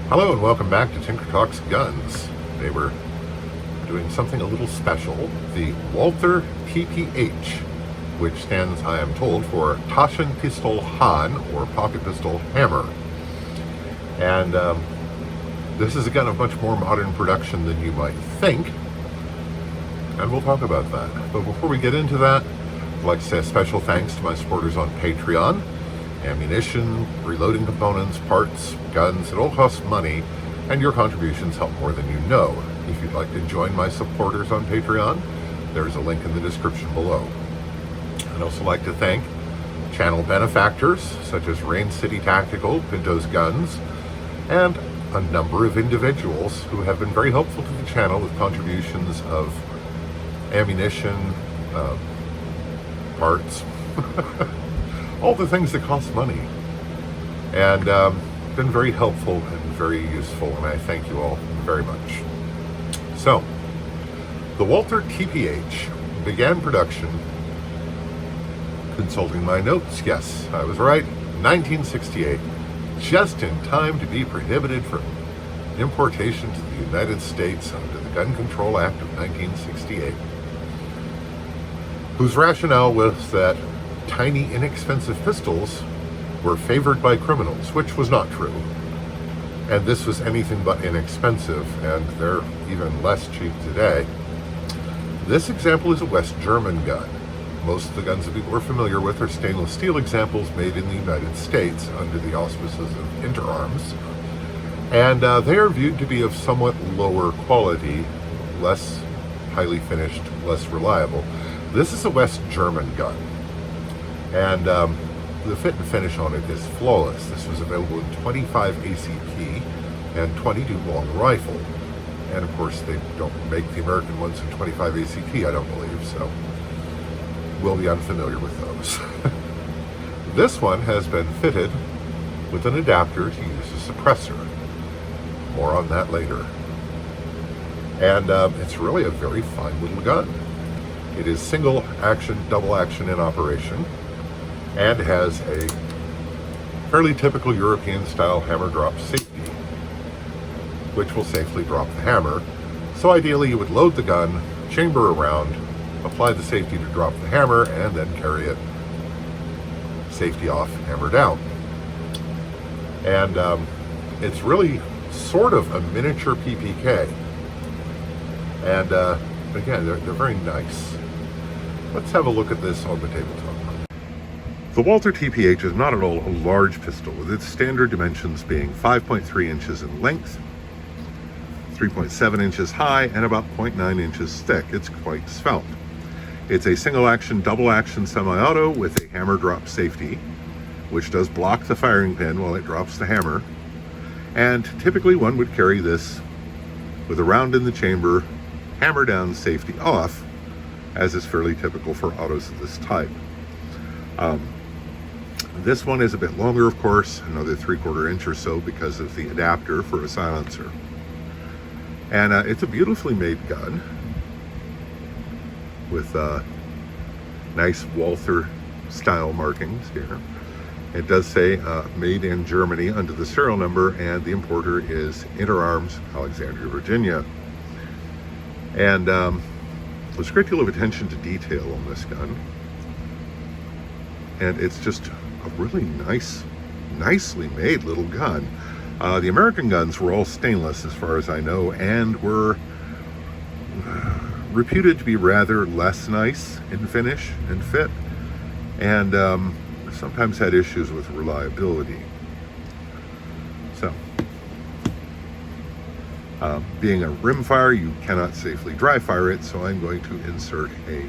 Hello and welcome back to Tinker Talks Guns. Today we're doing something a little special, the Walther TPH, which stands, I am told, for Taschenpistole Hahn, or Pocket Pistol Hammer. And this is a gun of much more modern production than you might think, and we'll talk about that. But before we get into that, I'd like to say a special thanks to my supporters on Patreon. Ammunition, reloading components, parts, guns, it all costs money, and your contributions help more than you know. If you'd like to join my supporters on Patreon, there's a link in the description below. I'd also like to thank channel benefactors such as Rain City Tactical, Pinto's Guns, and a number of individuals who have been very helpful to the channel with contributions of ammunition, parts, all the things that cost money, and been very helpful and very useful, and I thank you all very much. So, the Walther TPH began production, consulting my notes, yes, I was right, 1968, just in time to be prohibited from importation to the United States under the Gun Control Act of 1968, whose rationale was that tiny, inexpensive pistols were favored by criminals, which was not true. And this was anything but inexpensive, and they're even less cheap today. This example is a West German gun. Most of the guns that people are familiar with are stainless steel examples made in the United States under the auspices of Interarms. And they are viewed to be of somewhat lower quality, less highly finished, less reliable. This is a West German gun. And the fit and finish on it is flawless. This was available in 25 ACP and 22 long rifle. And of course, they don't make the American ones in 25 ACP, I don't believe, so we'll be unfamiliar with those. This one has been fitted with an adapter to use a suppressor. More on that later. And it's really a very fine little gun. It is single action, double action in operation, and has a fairly typical European style hammer drop safety, which will safely drop the hammer. So ideally you would load the gun, chamber around, apply the safety to drop the hammer, and then carry it safety off, hammer down. And it's really sort of a miniature PPK. And again, they're very nice. Let's have a look at this on the tabletop. The Walther TPH is not at all a large pistol, with its standard dimensions being 5.3 inches in length, 3.7 inches high, and about 0.9 inches thick. It's quite svelte. It's a single action, double action semi-auto with a hammer drop safety, which does block the firing pin while it drops the hammer. And typically one would carry this with a round in the chamber, hammer down, safety off, as is fairly typical for autos of this type. This one is a bit longer, of course, another 3/4 inch or so because of the adapter for a silencer. And it's a beautifully made gun with nice Walther style markings here. It does say made in Germany under the serial number, and the importer is Interarms, Alexandria, Virginia. And there's a great deal of attention to detail on this gun. And it's just a really nicely made little gun. The American guns were all stainless as far as I know, and were reputed to be rather less nice in finish and fit, and sometimes had issues with reliability. So, being a rimfire, you cannot safely dry fire it, so I'm going to insert a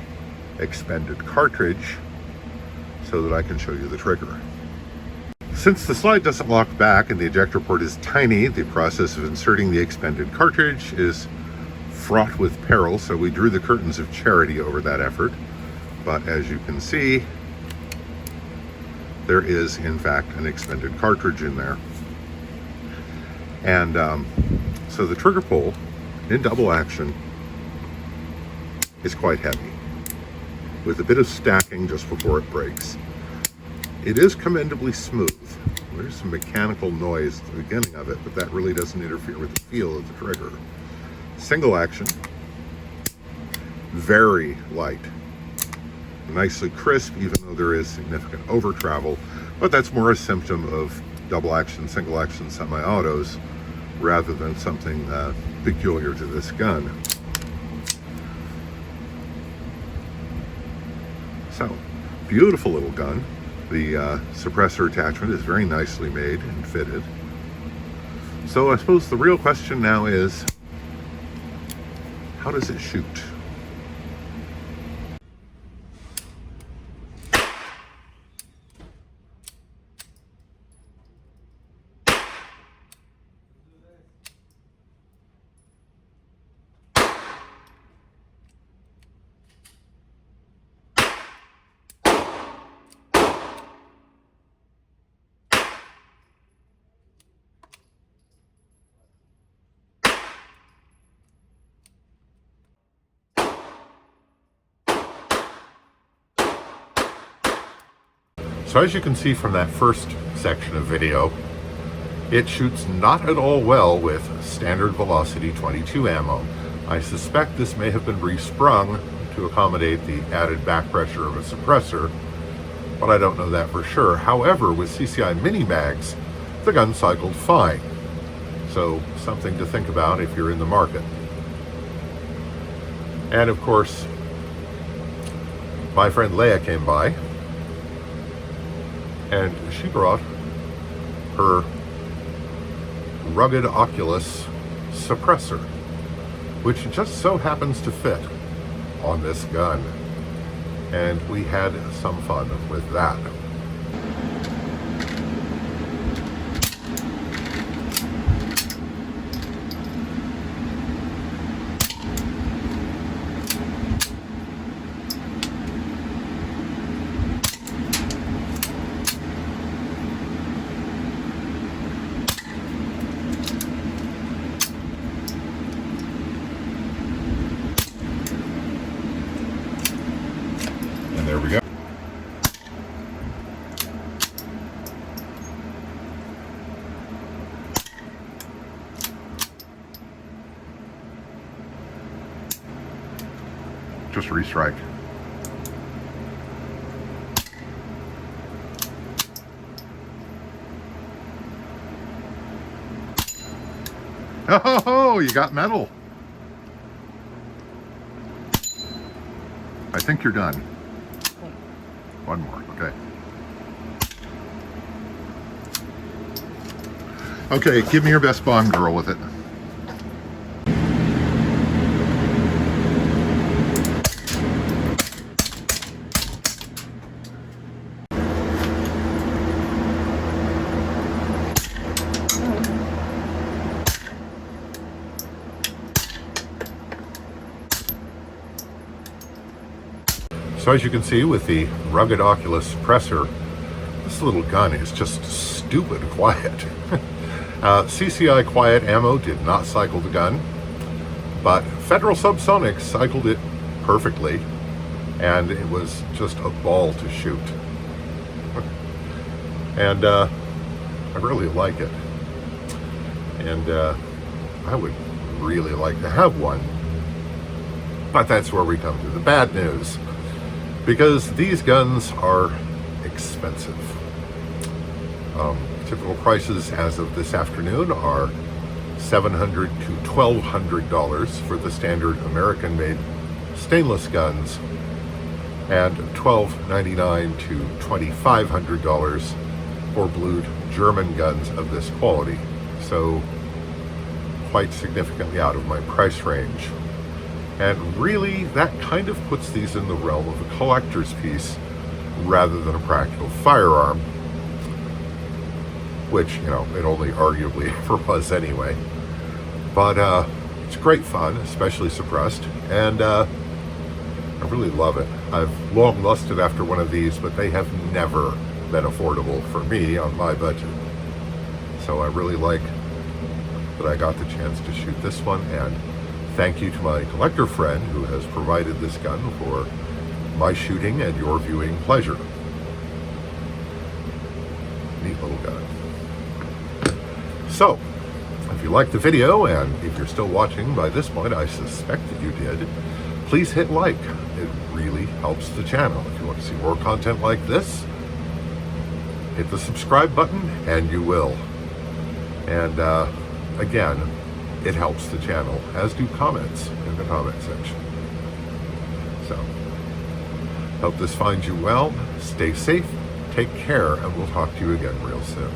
expended cartridge so that I can show you the trigger. Since the slide doesn't lock back and the ejector port is tiny, the process of inserting the expended cartridge is fraught with peril, so we drew the curtains of charity over that effort. But as you can see, there is in fact an expended cartridge in there. And so the trigger pull in double action is quite heavy, with a bit of stacking just before it breaks. It is commendably smooth, There's some mechanical noise at the beginning of it, but that really doesn't interfere with the feel of the trigger. Single action, very light, nicely crisp, even though there is significant over travel, but that's more a symptom of double action, single action semi-autos rather than something peculiar to this gun. So, beautiful little gun. The suppressor attachment is very nicely made and fitted. So I suppose the real question now is, how does it shoot? So as you can see from that first section of video, it shoots not at all well with standard velocity 22 ammo. I suspect this may have been resprung to accommodate the added back pressure of a suppressor, but I don't know that for sure. However, with CCI mini mags, the gun cycled fine. So something to think about if you're in the market. And of course, my friend Leia came by, and she brought her rugged Oculus suppressor, which just so happens to fit on this gun. And we had some fun with that. There we go. Just restrike. Oh, you got metal. I think you're done. One more, okay. Okay, give me your best Bond girl with it. So as you can see with the rugged Oculus suppressor, this little gun is just stupid quiet. CCI quiet ammo did not cycle the gun, but Federal Subsonic cycled it perfectly, and it was just a ball to shoot. And I really like it. And I would really like to have one. But that's where we come to the bad news, because these guns are expensive. Typical prices as of this afternoon are $700 to $1,200 for the standard American-made stainless guns, and $1,299 to $2,500 for blued German guns of this quality. So quite significantly out of my price range. And really, that kind of puts these in the realm of a collector's piece rather than a practical firearm, which, you know, it only arguably ever was anyway. But it's great fun, especially suppressed, and I really love it. I've long lusted after one of these, but they have never been affordable for me on my budget. So I really like that I got the chance to shoot this one, and thank you to my collector friend who has provided this gun for my shooting and your viewing pleasure. Neat little gun. So, if you liked the video, and if you're still watching by this point, I suspect that you did, please hit like. It really helps the channel. If you want to see more content like this, hit the subscribe button, and you will. And again, it helps the channel, as do comments in the comment section. So, hope this finds you well. Stay safe, take care, and we'll talk to you again real soon.